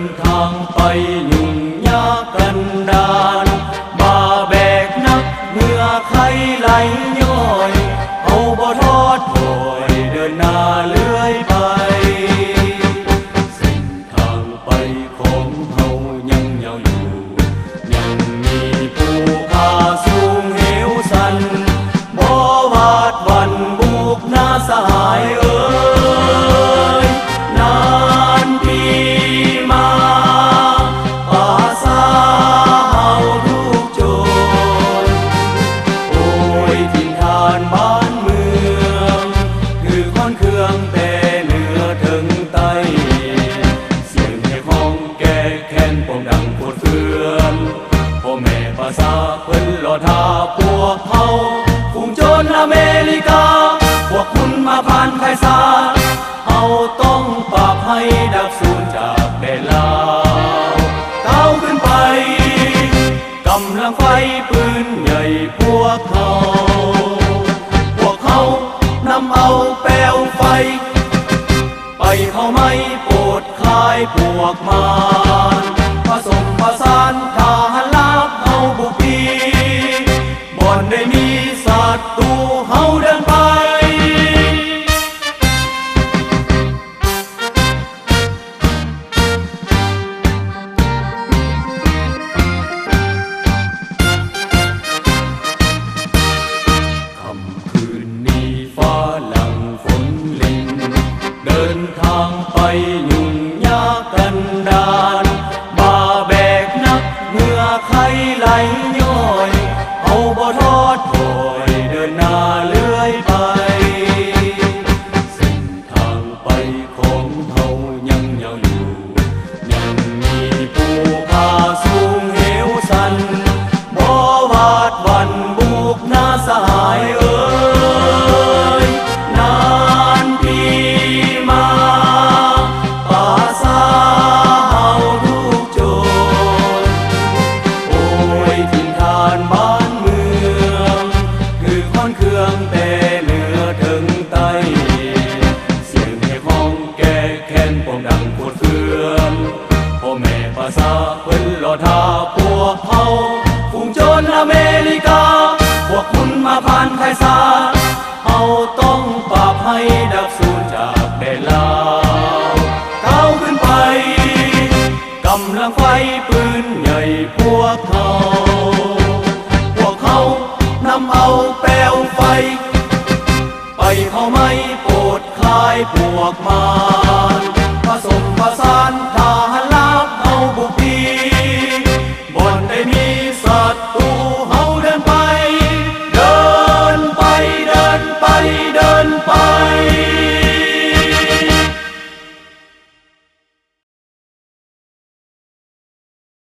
นทางไปยุ่งยากกันดานบ่าแบกนักเมื่อใครไหลย้อยเอาบ่ทอดถอยเดินหน้าเลื่อยไปเส้นทางไปของเฮายังยาวอยู่ยังมีภูผาสูงเหวสันบ่วาดวันบุกหน้าสหายนานปีมาป่าซาเฮาทุกโจรโอ้ยถิ่นฐานบ้านเมืองคือค้อนเครื่องแต่เหนือถึงใต้เสียงให้ของแก่แค้นปมดังปวดเฟือนพ่อแม่ภาษาเพิ่นรอท่าพวกเฮาฝูงโจรอเมริกาพวกคุณมาผ่านไพศาลเอาต้องปราบให้ดับสูญจากแดนลาวก้าวขึ้นไปกำลังไฟปืนใหญ่พวกเขานำเอาแปลวไฟไปเผาไหม้โปรดคลายพวกมารผสมผสานทหารลาบเฮาบุกปีบ่อนได้มีศัตรูเฮาเดินไปเดินทางไปยุ่งยากกันดานบ่าแบกนักเมื่อใครไหลย้อยเอาบ่ทอดถอยเดินหน้าเลื่อยไปเส้นทางไปของเฮายังยาวอยู่ยังมีภูผาสูงเหวสันบ่วาดวันบุกหน้าสหายนานปีบ้านเมืองคือค้อนเครื่องแต่เหนือถึงใต้เสียงให้ของแก่แค้นปมดังปวดเฟือนพ่อแม่ภาษาเพิ่นรอท่าพวกเฮาฝูงโจรอเมริกาพวกคุณมาผ่านไพศาลเฮาต้องปราบให้ดับสูญจากแดนลาวก้าวขึ้นไปกำลังไฟปืนใหญ่พวกเขานำเอาแปลวไฟ